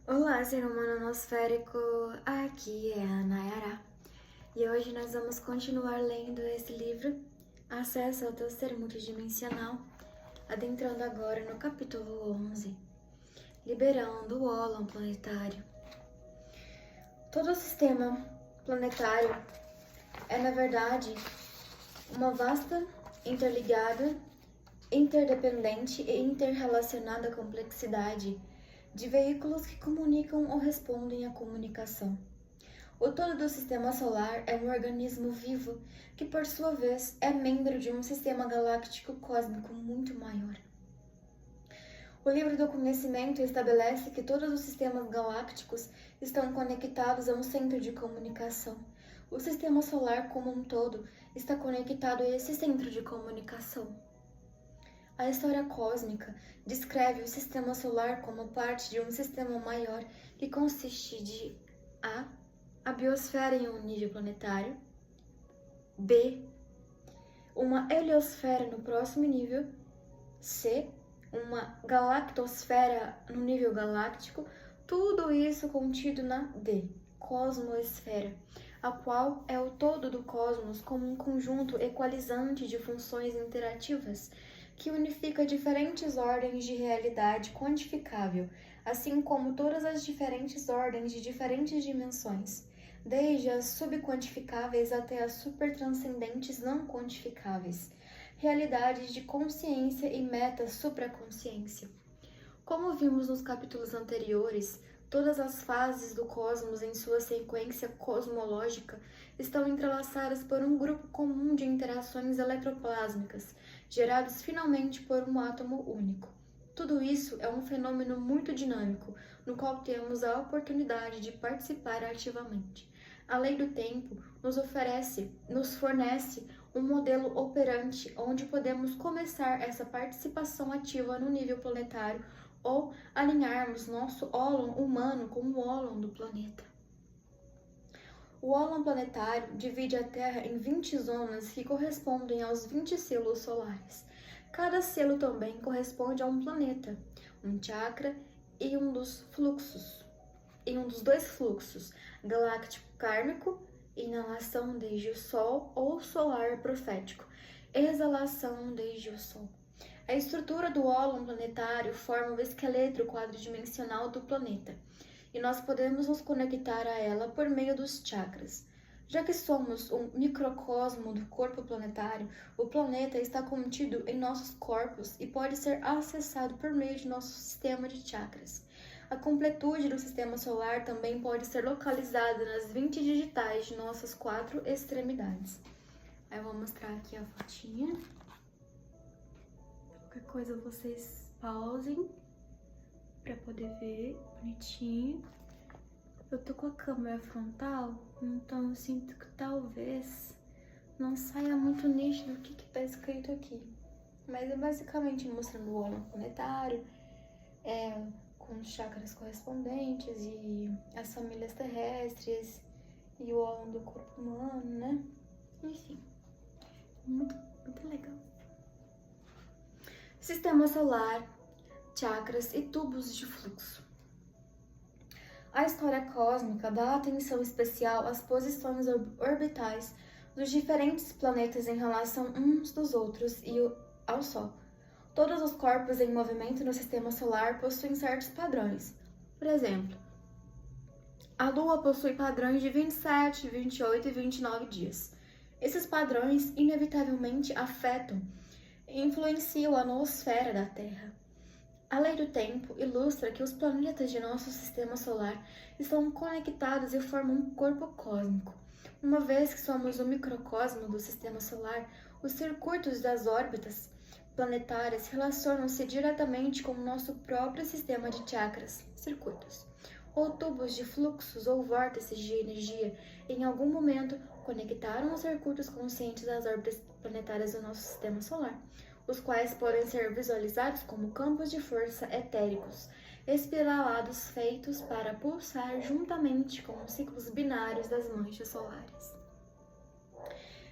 Olá, ser humano nosférico, aqui é a Nayara e hoje nós vamos continuar lendo esse livro, Acesso ao Teu Ser Multidimensional, adentrando agora no capítulo 11, Liberando o Ólon Planetário. Todo o sistema planetário é, na verdade, uma vasta, interligada, interdependente e interrelacionada complexidade de veículos que comunicam ou respondem à comunicação. O todo do sistema solar é um organismo vivo que, por sua vez, é membro de um sistema galáctico cósmico muito maior. O livro do conhecimento estabelece que todos os sistemas galácticos estão conectados a um centro de comunicação. O sistema solar como um todo está conectado a esse centro de comunicação. A história cósmica descreve o sistema solar como parte de um sistema maior que consiste de a biosfera em um nível planetário, B, uma heliosfera no próximo nível, C, uma galactosfera no nível galáctico, tudo isso contido na D, cosmosfera, a qual é o todo do cosmos como um conjunto equalizante de funções interativas que unifica diferentes ordens de realidade quantificável, assim como todas as diferentes ordens de diferentes dimensões, desde as subquantificáveis até as supertranscendentes não quantificáveis, realidades de consciência e meta-supraconsciência. Como vimos nos capítulos anteriores, todas as fases do cosmos em sua sequência cosmológica estão entrelaçadas por um grupo comum de interações eletroplásmicas, gerados finalmente por um átomo único. Tudo isso é um fenômeno muito dinâmico, no qual temos a oportunidade de participar ativamente. A lei do tempo nos fornece um modelo operante onde podemos começar essa participação ativa no nível planetário ou alinharmos nosso ólon humano com o ólon do planeta. O ólon planetário divide a Terra em 20 zonas que correspondem aos 20 selos solares. Cada selo também corresponde a um planeta, um chakra e um dos dois fluxos, galáctico kármico, inalação desde o Sol, ou solar profético, exalação desde o Sol. A estrutura do ólon planetário forma o esqueleto quadridimensional do planeta, e nós podemos nos conectar a ela por meio dos chakras. Já que somos um microcosmo do corpo planetário, o planeta está contido em nossos corpos e pode ser acessado por meio de nosso sistema de chakras. A completude do sistema solar também pode ser localizada nas 20 digitais de nossas 4 extremidades. Aí eu vou mostrar aqui a fotinha. Qualquer coisa vocês pausem para poder ver bonitinho. Eu tô com a câmera frontal, então eu sinto que talvez não saia muito nítido o que tá escrito aqui. Mas é basicamente mostrando o ólon planetário, com os chakras correspondentes e as famílias terrestres e o ólon do corpo humano, né? Enfim, muito legal. Sistema solar, chakras e tubos de fluxo. A história cósmica dá atenção especial às posições orbitais dos diferentes planetas em relação uns dos outros e ao Sol. Todos os corpos em movimento no sistema solar possuem certos padrões. Por exemplo, a Lua possui padrões de 27, 28 e 29 dias. Esses padrões inevitavelmente afetam e influenciam a noosfera da Terra. A lei do tempo ilustra que os planetas de nosso sistema solar estão conectados e formam um corpo cósmico. Uma vez que somos o microcosmo do sistema solar, os circuitos das órbitas planetárias relacionam-se diretamente com o nosso próprio sistema de chakras, circuitos, ou tubos de fluxos ou vórtices de energia. Em algum momento, conectaram os circuitos conscientes das órbitas planetárias do nosso sistema solar, os quais podem ser visualizados como campos de força etéricos, espiralados feitos para pulsar juntamente com os ciclos binários das manchas solares.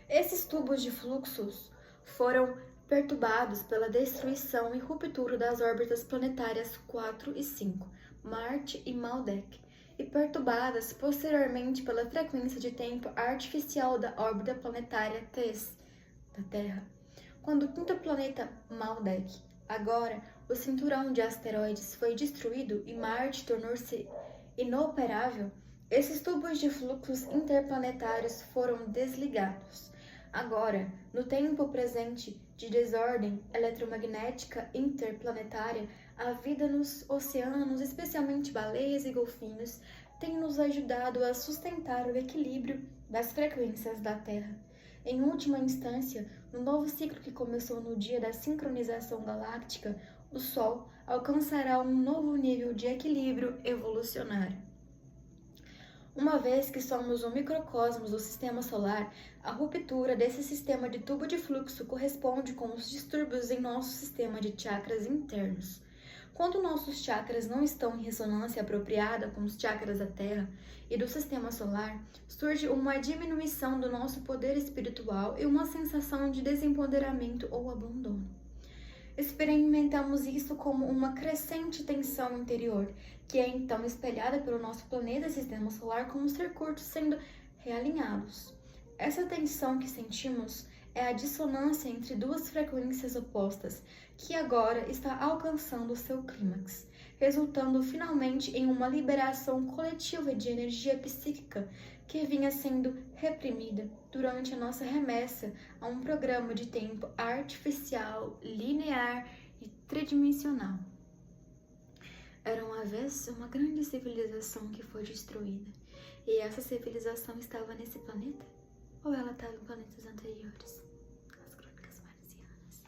Esses tubos de fluxos foram perturbados pela destruição e ruptura das órbitas planetárias 4 e 5, Marte e Maldek, e perturbadas posteriormente pela frequência de tempo artificial da órbita planetária TESS da Terra. Quando o quinto planeta Maldek, agora o cinturão de asteroides, foi destruído e Marte tornou-se inoperável, esses tubos de fluxos interplanetários foram desligados. Agora, no tempo presente de desordem eletromagnética interplanetária, a vida nos oceanos, especialmente baleias e golfinhos, tem nos ajudado a sustentar o equilíbrio das frequências da Terra. Em última instância, no novo ciclo que começou no dia da sincronização galáctica, o Sol alcançará um novo nível de equilíbrio evolucionário. Uma vez que somos um microcosmos do sistema solar, a ruptura desse sistema de tubo de fluxo corresponde com os distúrbios em nosso sistema de chakras internos. Quando nossos chakras não estão em ressonância apropriada com os chakras da Terra e do sistema solar, surge uma diminuição do nosso poder espiritual e uma sensação de desempoderamento ou abandono. Experimentamos isso como uma crescente tensão interior, que é então espelhada pelo nosso planeta e sistema solar como circuitos sendo realinhados. Essa tensão que sentimos é a dissonância entre duas frequências opostas, que agora está alcançando seu clímax, resultando finalmente em uma liberação coletiva de energia psíquica que vinha sendo reprimida durante a nossa remessa a um programa de tempo artificial, linear e tridimensional. Era uma vez uma grande civilização que foi destruída, e essa civilização estava nesse planeta? Ou ela estava em planetas anteriores? As crônicas marcianas.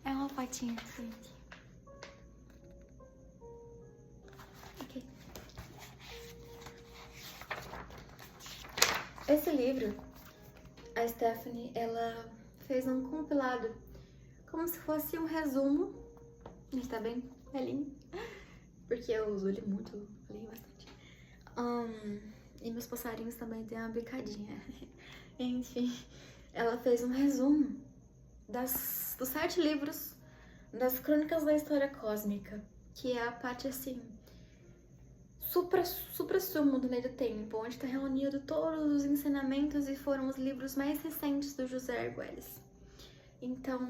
É uma fotinha, gente. Ok. Esse livro, a Stephanie, ela fez um compilado, como se fosse um resumo. Está bem velhinho, porque eu uso ele muito, li bastante. E meus passarinhos também têm uma bicadinha. Enfim, ela fez um resumo dos 7 livros das Crônicas da História Cósmica, que é a parte assim, supra-sumo do Lei do Tempo, onde está reunido todos os ensinamentos e foram os livros mais recentes do José Arguelles. Então,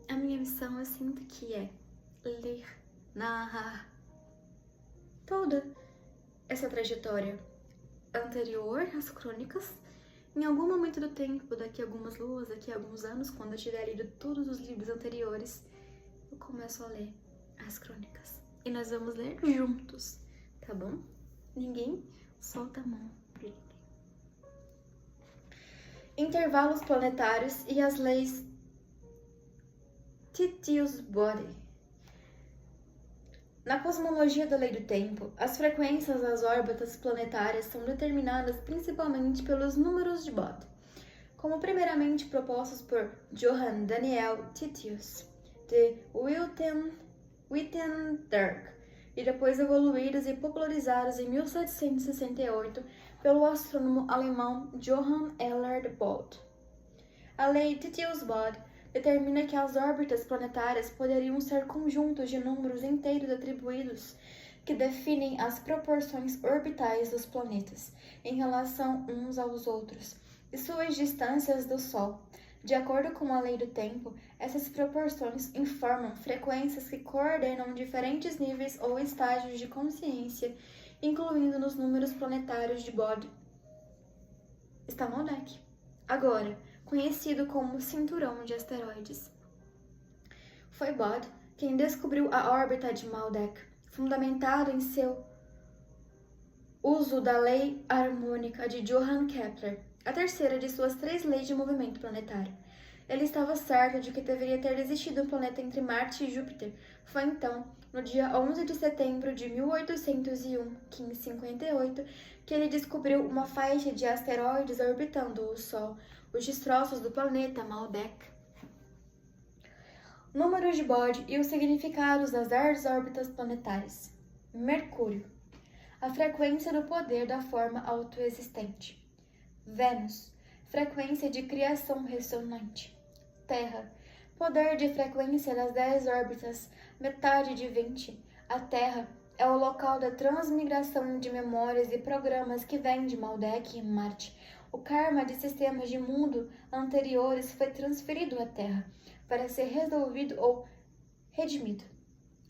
a minha missão, eu sinto que é ler, narrar toda essa trajetória anterior às crônicas. Em algum momento do tempo, daqui a algumas luas, daqui a alguns anos, quando eu tiver lido todos os livros anteriores, eu começo a ler as crônicas. E nós vamos ler juntos, tá bom? Ninguém solta a mão pra ninguém. Intervalos planetários e as leis Titius-Bode. Na cosmologia da lei do tempo, as frequências das órbitas planetárias são determinadas principalmente pelos números de Bode, como primeiramente propostos por Johann Daniel Titius, de Wittenberg, e depois evoluídos e popularizados em 1768 pelo astrônomo alemão Johann Elard Bode. A lei Titius-Bode determina que as órbitas planetárias poderiam ser conjuntos de números inteiros atribuídos que definem as proporções orbitais dos planetas em relação uns aos outros e suas distâncias do Sol. De acordo com a lei do tempo, essas proporções informam frequências que coordenam diferentes níveis ou estágios de consciência, incluindo nos números planetários de Bode. Está Maldek. Agora, conhecido como Cinturão de Asteroides. Foi Bode quem descobriu a órbita de Maldek, fundamentado em seu uso da lei harmônica de Johann Kepler, a terceira de suas 3 leis de movimento planetário. Ele estava certo de que deveria ter existido um planeta entre Marte e Júpiter. Foi então, no dia 11 de setembro de 1801, 1558, que ele descobriu uma faixa de asteroides orbitando o Sol, os destroços do planeta Maldek. Números de Bode e os significados das 10 órbitas planetárias. Mercúrio, a frequência do poder da forma autoexistente. Vênus, frequência de criação ressonante. Terra, poder de frequência das 10 órbitas, metade de 20. A Terra, é o local da transmigração de memórias e programas que vêm de Maldek e Marte. O karma de sistemas de mundo anteriores foi transferido à Terra para ser resolvido ou redimido.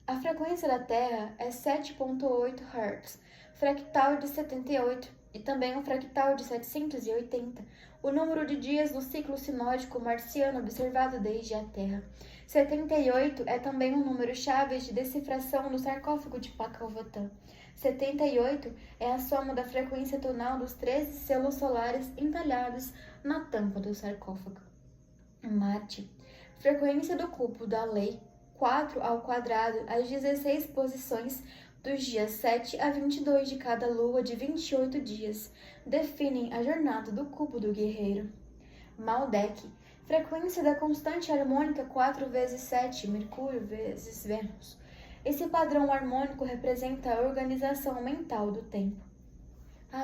A frequência da Terra é 7.8 Hz, fractal de 78 e também um fractal de 780, o número de dias do ciclo sinódico marciano observado desde a Terra. 78 é também um número-chave de decifração do sarcófago de Pakal-Votan. 78 é a soma da frequência tonal dos 13 selos solares entalhados na tampa do sarcófago. Marte. Frequência do cubo da lei 4 ao quadrado às 16 posições dos dias 7 a 22 de cada lua de 28 dias definem a jornada do cubo do guerreiro. Maldek. Frequência da constante harmônica 4 vezes 7, Mercúrio vezes Vênus. Esse padrão harmônico representa a organização mental do tempo.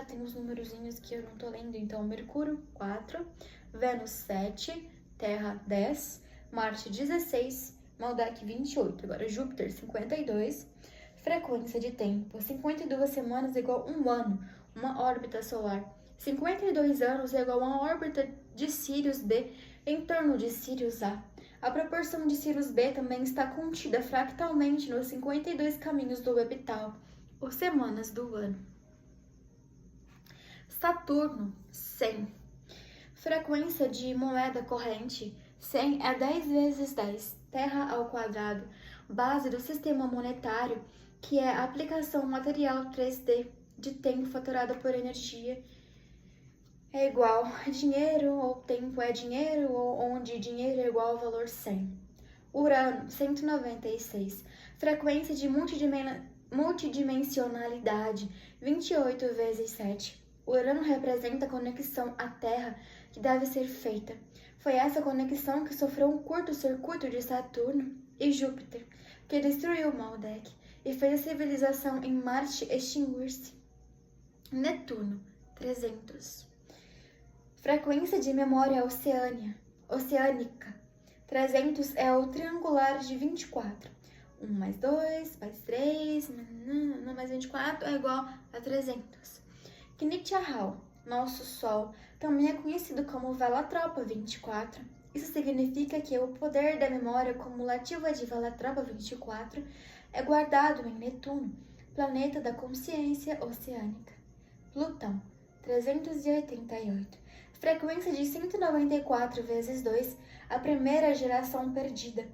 Tem uns numerozinhos que eu não tô lendo, então Mercúrio 4, Vênus 7, Terra 10, Marte 16, Maldek 28, agora Júpiter 52, frequência de tempo, 52 semanas é igual a um ano, uma órbita solar. 52 anos é igual a uma órbita de Sirius B em torno de Sirius A. A proporção de Sirius B também está contida fractalmente nos 52 caminhos do epital, ou semanas do ano. Saturno, 100. Frequência de moeda corrente, 100 é 10 vezes 10, Terra ao quadrado, base do sistema monetário, que é a aplicação material 3D de tempo faturada por energia, é igual a dinheiro, ou tempo é dinheiro, ou onde dinheiro é igual ao valor 100. Urano, 196. Frequência de multidimensionalidade, 28 vezes 7. Urano representa a conexão à Terra que deve ser feita. Foi essa conexão que sofreu um curto-circuito de Saturno e Júpiter, que destruiu Maldek e fez a civilização em Marte extinguir-se. Netuno, 300. Frequência de memória oceânica. 300 é o triangular de 24. 1 mais 2 mais 3, mais 24 é igual a 300. Knit-Ahau, nosso Sol, também é conhecido como Vela-Tropa 24. Isso significa que o poder da memória cumulativa de Vela-Tropa 24 é guardado em Netuno, planeta da consciência oceânica. Plutão, 388. Frequência de 194 vezes 2, a primeira geração perdida.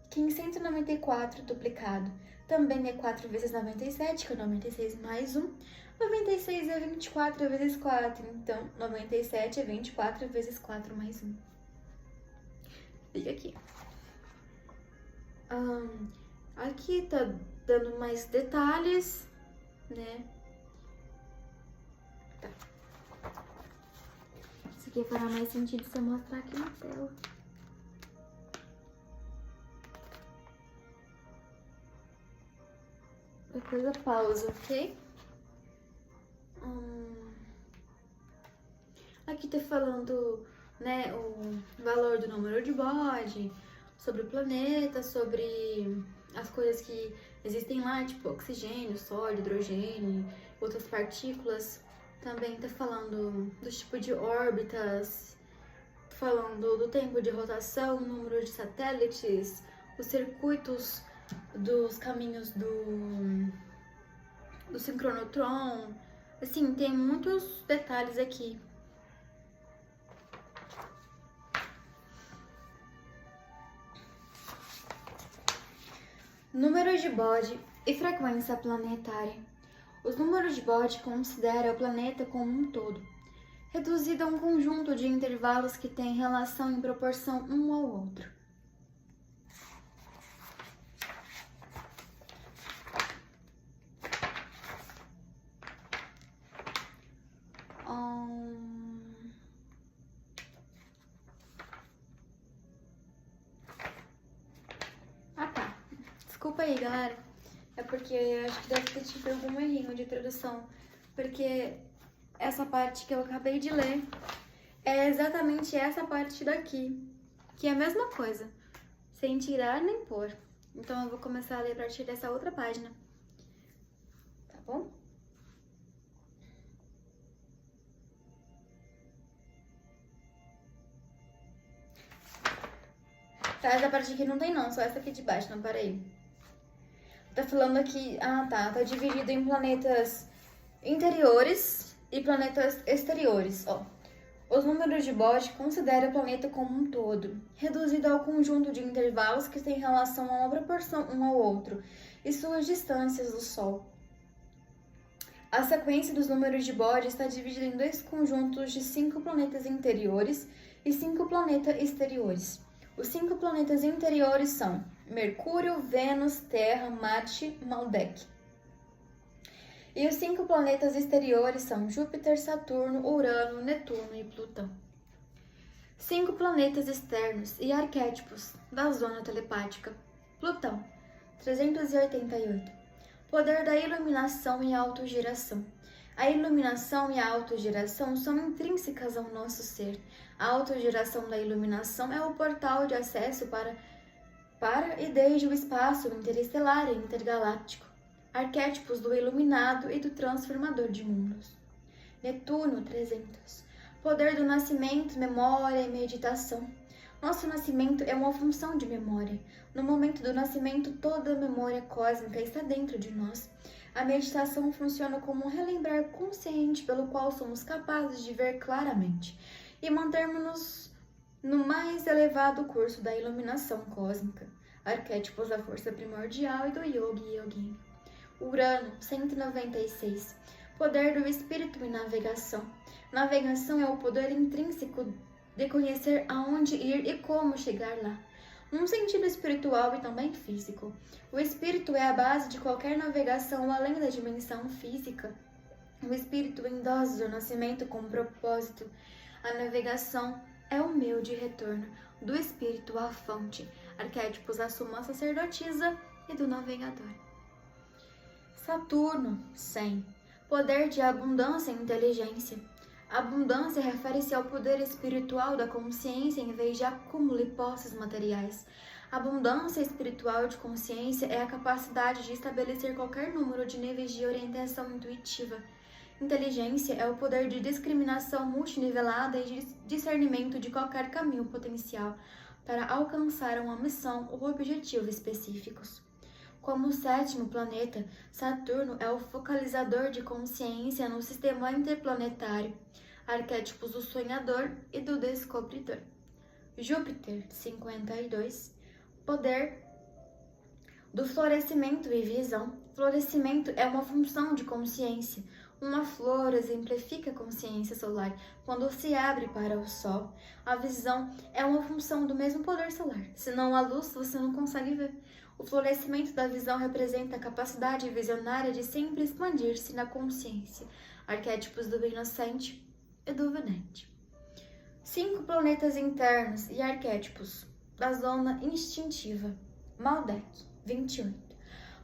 Que em 194 duplicado também é 4 vezes 97, que é 96 mais 1. 96 é 24 vezes 4, então 97 é 24 vezes 4 mais 1. Fica aqui. Aqui tá dando mais detalhes, né? Tá. Isso aqui fará mais sentido se eu mostrar aqui na tela. Qualquer coisa pausa, ok? Aqui tá falando, né, o valor do número de Bode, sobre o planeta, sobre as coisas que existem lá, tipo oxigênio, sódio, hidrogênio, outras partículas. Também tá falando do tipo de órbitas, falando do tempo de rotação, número de satélites, os circuitos dos caminhos do sincronotron. Assim, tem muitos detalhes aqui. Números de Bode e frequência planetária. Os números de Bode consideram o planeta como um todo, reduzido a um conjunto de intervalos que têm relação em proporção um ao outro. Desculpa aí, galera. É porque eu acho que deve ter tido algum errinho de tradução. Porque essa parte que eu acabei de ler é exatamente essa parte daqui, que é a mesma coisa, sem tirar nem pôr. Então eu vou começar a ler a partir dessa outra página. bom? Tá, essa parte aqui não tem não, só essa aqui de baixo, não, peraí. Tá falando aqui, tá dividido em planetas interiores e planetas exteriores, ó. Os números de Bode consideram o planeta como um todo, reduzido ao conjunto de intervalos que têm relação a uma proporção um ao outro e suas distâncias do Sol. A sequência dos números de Bode está dividida em dois conjuntos de 5 planetas interiores e 5 planetas exteriores. Os 5 planetas interiores são Mercúrio, Vênus, Terra, Marte, Maldek. E os 5 planetas exteriores são Júpiter, Saturno, Urano, Netuno e Plutão. 5 planetas externos e arquétipos da zona telepática. Plutão, 388. Poder da iluminação e autogeração. A iluminação e a autogeração são intrínsecas ao nosso ser. A autogeração da iluminação é o portal de acesso para e desde o espaço interestelar e intergaláctico. Arquétipos do iluminado e do transformador de mundos. Netuno, 300. Poder do nascimento, memória e meditação. Nosso nascimento é uma função de memória. No momento do nascimento, toda a memória cósmica está dentro de nós. A meditação funciona como um relembrar consciente pelo qual somos capazes de ver claramente e mantermos-nos no mais elevado curso da iluminação cósmica. Arquétipos da força primordial e do yogi e yogini. Urano, 196. Poder do espírito e navegação. Navegação é o poder intrínseco de conhecer aonde ir e como chegar lá, num sentido espiritual e também físico. O espírito é a base de qualquer navegação além da dimensão física. O espírito endossa o nascimento com propósito. A navegação é o meio de retorno do espírito à fonte. Arquétipos da suma sacerdotisa e do navegador. Saturno, 100. Poder de abundância e inteligência. Abundância refere-se ao poder espiritual da consciência em vez de acúmulo e posses materiais. Abundância espiritual de consciência é a capacidade de estabelecer qualquer número de níveis de orientação intuitiva. Inteligência é o poder de discriminação multinivelada e de discernimento de qualquer caminho potencial para alcançar uma missão ou objetivo específicos. Como o 7º planeta, Saturno é o focalizador de consciência no sistema interplanetário, arquétipos do sonhador e do descobridor. Júpiter, 52, poder do florescimento e visão. Florescimento é uma função de consciência. Uma flor exemplifica a consciência solar quando se abre para o sol. A visão é uma função do mesmo poder solar. Senão a luz você não consegue ver. O florescimento da visão representa a capacidade visionária de sempre expandir-se na consciência. Arquétipos do inocente e do vidente. 5 planetas internos e arquétipos da zona instintiva. Maldek, 28.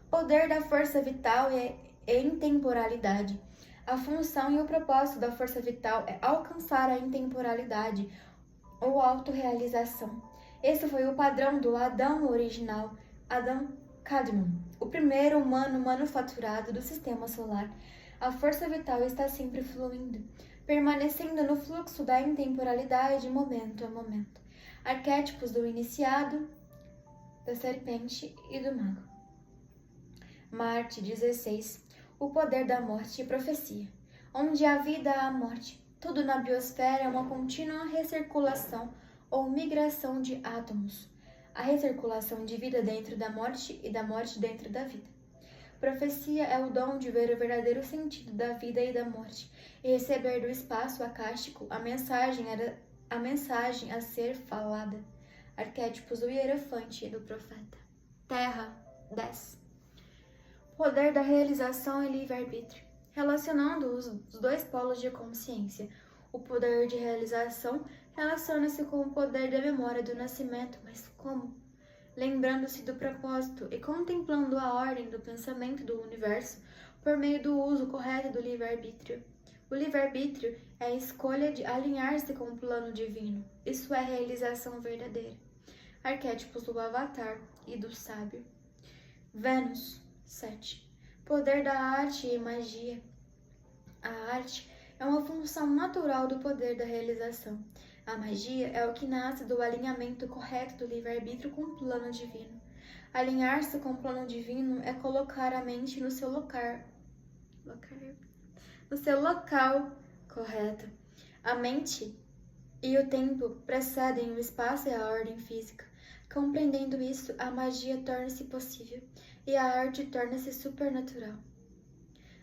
Poder da força vital e intemporalidade. A função e o propósito da força vital é alcançar a intemporalidade ou autorrealização. Esse foi o padrão do Adão original, Adam Kadmon, o primeiro humano manufaturado do sistema solar. A força vital está sempre fluindo, permanecendo no fluxo da intemporalidade momento a momento. Arquétipos do iniciado, da serpente e do mago. Marte, 16. O poder da morte e profecia. Onde há vida há morte. Tudo na biosfera é uma contínua recirculação ou migração de átomos. A recirculação de vida dentro da morte e da morte dentro da vida. Profecia é o dom de ver o verdadeiro sentido da vida e da morte e receber do espaço acástico a mensagem a ser falada. Arquétipos do hierofante e do profeta. Terra, 10. Poder da realização e livre-arbítrio. Relacionando os dois polos de consciência. O poder de realização relaciona-se com o poder da memória do nascimento, mas como? Lembrando-se do propósito e contemplando a ordem do pensamento do universo por meio do uso correto do livre-arbítrio. O livre-arbítrio é a escolha de alinhar-se com o plano divino. Isso é realização verdadeira. Arquétipos do avatar e do sábio. Vênus, 7. Poder da arte e magia. A arte é uma função natural do poder da realização. A magia é o que nasce do alinhamento correto do livre-arbítrio com o plano divino. Alinhar-se com o plano divino é colocar a mente no seu local correto. A mente e o tempo precedem o espaço e a ordem física. Compreendendo isso, a magia torna-se possível e a arte torna-se supernatural.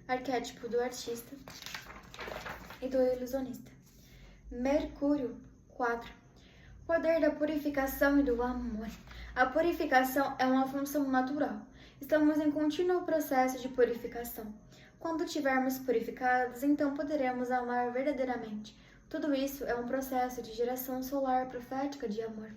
Arquétipo do artista e do ilusionista. Mercúrio 4. Poder da purificação e do amor. A purificação é uma função natural. Estamos em contínuo processo de purificação. Quando tivermos purificados, então poderemos amar verdadeiramente. Tudo isso é um processo de geração solar profética de amor.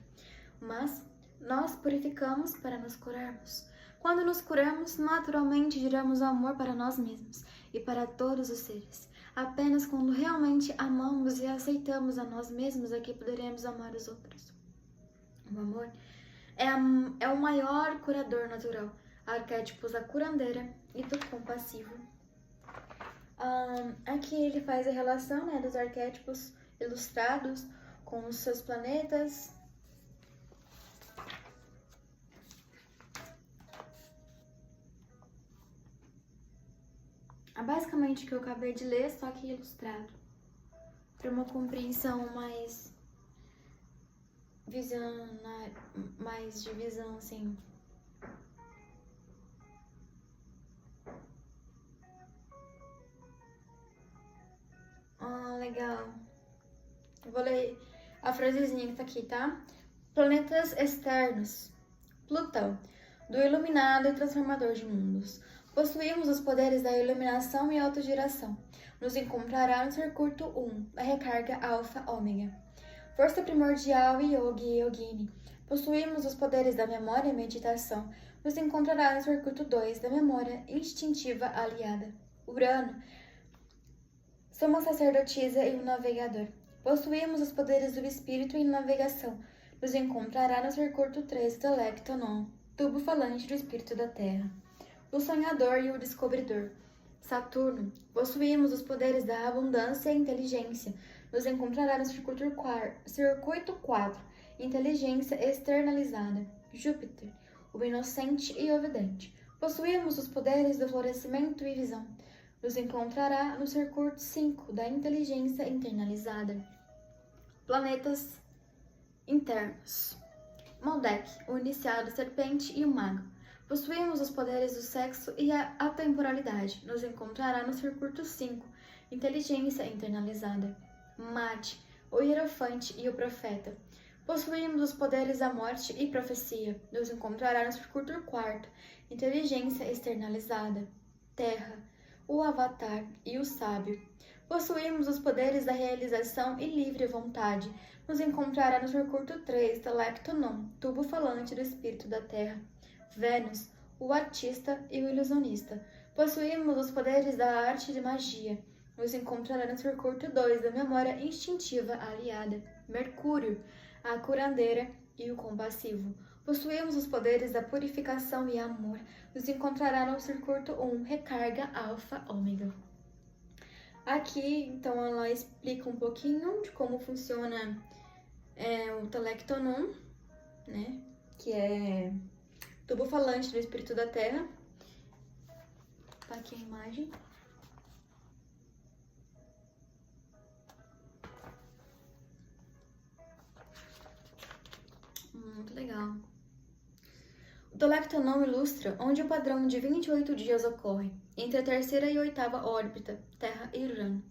Mas nós purificamos para nos curarmos. Quando nos curamos, naturalmente geramos amor para nós mesmos e para todos os seres. Apenas quando realmente amamos e aceitamos a nós mesmos é que poderemos amar os outros. O amor é o maior curador natural. Arquétipos da curandeira e do compassivo. Aqui ele faz a relação, né, dos arquétipos ilustrados com os seus planetas. Basicamente o que eu acabei de ler, só que ilustrado, para uma compreensão mais de visão, assim. Legal. Eu vou ler a frasezinha que tá aqui, tá? Planetas externos. Plutão, do iluminado e transformador de mundos. Possuímos os poderes da iluminação e autogeração. Nos encontrará no circuito 1, a recarga alfa-ômega. Força primordial e yogi e yogini. Possuímos os poderes da memória e meditação. Nos encontrará no circuito 2, da memória instintiva aliada. Urano, somos sacerdotisa e um navegador. Possuímos os poderes do espírito e navegação. Nos encontrará no circuito 3, do Lectonon, tubo falante do espírito da Terra. O sonhador e o descobridor. Saturno, possuímos os poderes da abundância e inteligência. Nos encontrará no circuito 4, inteligência externalizada. Júpiter, o inocente e o vidente. Possuímos os poderes do florescimento e visão. Nos encontrará no circuito 5, da inteligência internalizada. Planetas internos. Maldek, o iniciado serpente e o mago. Possuímos os poderes do sexo e a atemporalidade. Nos encontrará no circuito 5, inteligência internalizada. Mate, o hierofante e o profeta. Possuímos os poderes da morte e profecia. Nos encontrará no circuito 4, inteligência externalizada. Terra, o avatar e o sábio. Possuímos os poderes da realização e livre vontade. Nos encontrará no circuito 3, Telectonon, tubo falante do espírito da Terra. Vênus, o artista e o ilusionista. Possuímos os poderes da arte e de magia. Nos encontrará no circuito 2, da memória instintiva aliada. Mercúrio, a curandeira e o compassivo. Possuímos os poderes da purificação e amor. Nos encontrará no circuito 1, recarga alfa-ômega. Aqui, então, ela explica um pouquinho de como funciona o Telectonon, né? Que é tubo falante do espírito da Terra. Tá aqui a imagem. Muito legal. O Telectonon ilustra onde o padrão de 28 dias ocorre, entre a terceira e a oitava órbita, Terra e Urano.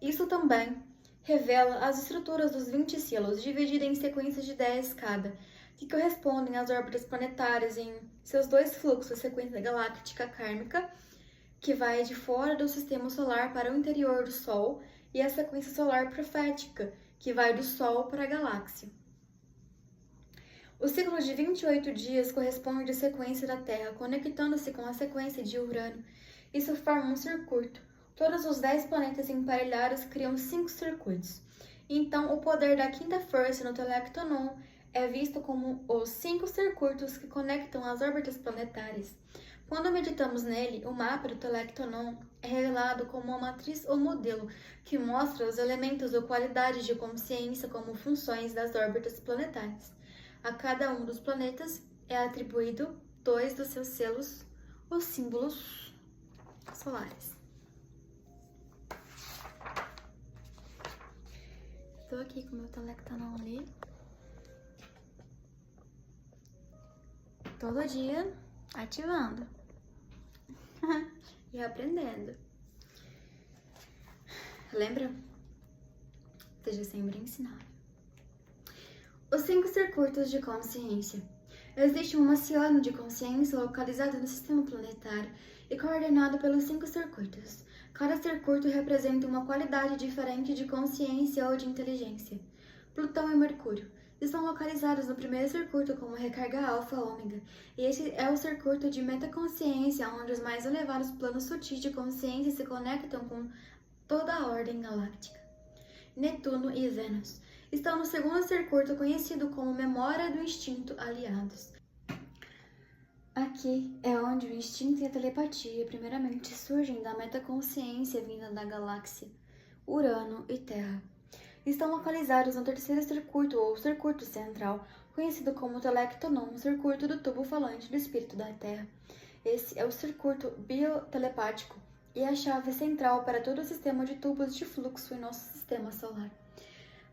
Isso também revela as estruturas dos 20 selos, divididas em sequências de 10 cada, que correspondem às órbitas planetárias em seus dois fluxos, a sequência galáctica kármica, que vai de fora do sistema solar para o interior do Sol, e a sequência solar profética, que vai do Sol para a galáxia. O ciclo de 28 dias corresponde à sequência da Terra, conectando-se com a sequência de Urano. Isso forma um circuito. Todos os 10 planetas emparelhados criam 5 circuitos. Então, o poder da quinta força no Telectonon é visto como os 5 circuitos que conectam as órbitas planetárias. Quando meditamos nele, o mapa do Telectonon é revelado como uma matriz ou modelo que mostra os elementos ou qualidades de consciência como funções das órbitas planetárias. A cada um dos planetas é atribuído 2 dos seus selos, os símbolos solares. Estou aqui com o meu Telectonon ali. Todo dia ativando e aprendendo. Lembra? Seja sempre ensinável. Os 5 circuitos de consciência. Existe um oceano de consciência localizado no sistema planetário e coordenado pelos 5 circuitos. Cada circuito representa uma qualidade diferente de consciência ou de inteligência. Plutão e Mercúrio estão localizados no primeiro circuito como recarga alfa-ômega, e esse é o circuito de metaconsciência, onde os mais elevados planos sutis de consciência se conectam com toda a ordem galáctica. Netuno e Vênus estão no segundo circuito conhecido como memória do instinto aliados. Aqui é onde o instinto e a telepatia primeiramente surgem da metaconsciência vinda da galáxia, Urano e Terra. Estão localizados no terceiro circuito ou circuito central, conhecido como Telectonon, circuito do tubo falante do espírito da Terra. Esse é o circuito biotelepático e a chave central para todo o sistema de tubos de fluxo em nosso sistema solar.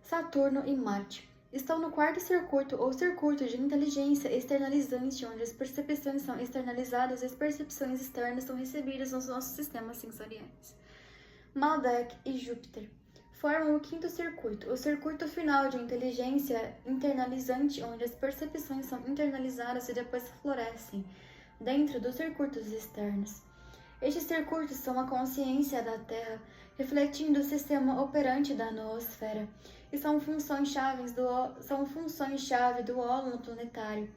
Saturno e Marte estão no quarto circuito ou circuito de inteligência externalizante, onde as percepções são externalizadas e as percepções externas são recebidas nos nossos sistemas sensoriais. Maldek e Júpiter formam o quinto circuito, o circuito final de inteligência internalizante, onde as percepções são internalizadas e depois florescem dentro dos circuitos externos. Estes circuitos são a consciência da Terra, refletindo o sistema operante da noosfera, e são funções-chave do ólon planetário.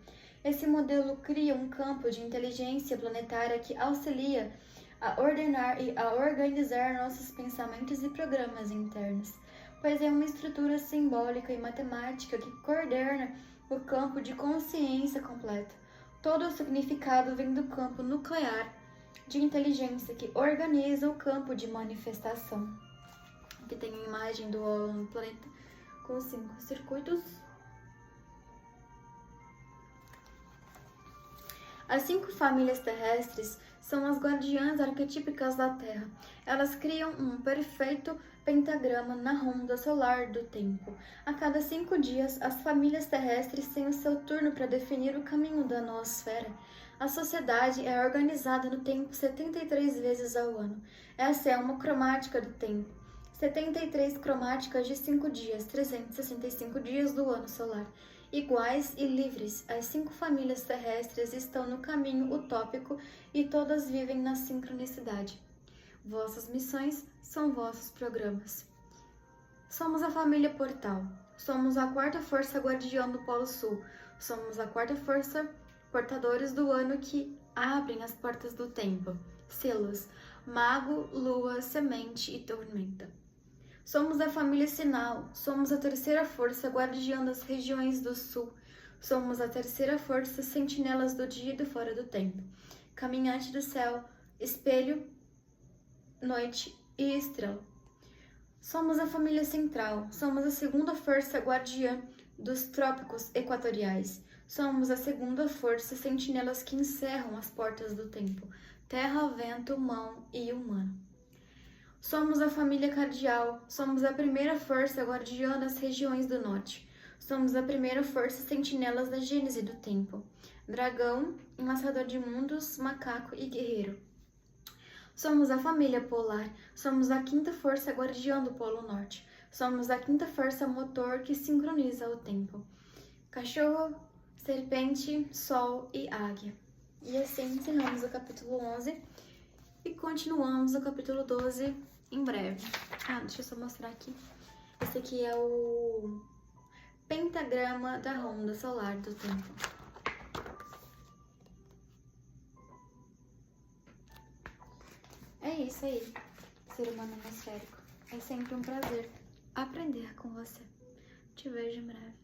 Esse modelo cria um campo de inteligência planetária que auxilia a ordenar e a organizar nossos pensamentos e programas internos, pois é uma estrutura simbólica e matemática que coordena o campo de consciência completo. Todo o significado vem do campo nuclear de inteligência que organiza o campo de manifestação. Aqui tem a imagem do ólon planeta com 5 circuitos. As 5 famílias terrestres são as guardiãs arquetípicas da Terra. Elas criam um perfeito pentagrama na ronda solar do tempo. A cada 5 dias, as famílias terrestres têm o seu turno para definir o caminho da noosfera. A sociedade é organizada no tempo 73 vezes ao ano. Essa é uma cromática do tempo. 73 cromáticas de 5 dias, 365 dias do ano solar. Iguais e livres, as 5 famílias terrestres estão no caminho utópico e todas vivem na sincronicidade. Vossas missões são vossos programas. Somos a família Portal. Somos a 4ª força guardiã do Polo Sul. Somos a 4ª força portadores do ano que abrem as portas do tempo. Selos: Mago, Lua, Semente e Tormenta. Somos a família Sinal, somos a 3ª força guardiã das regiões do sul. Somos a 3ª força sentinelas do dia e do fora do tempo. Caminhante do céu, espelho, noite e estrela. Somos a família Central, somos a 2ª força guardiã dos trópicos equatoriais. Somos a 2ª força sentinelas que encerram as portas do tempo. Terra, vento, mão e humano. Somos a família Cardial, somos a 1ª força guardiã das regiões do norte. Somos a 1ª força sentinelas da gênese do tempo. Dragão, enlaçador de mundos, macaco e guerreiro. Somos a família Polar, somos a 5ª força guardiã do Polo Norte. Somos a 5ª força motor que sincroniza o tempo. Cachorro, serpente, sol e águia. E assim encerramos o capítulo 11 e continuamos o capítulo 12 em breve. Deixa eu só mostrar aqui. Esse aqui é o pentagrama da ronda solar do tempo. É isso aí, ser humano atmosférico. É sempre um prazer aprender com você. Te vejo em breve.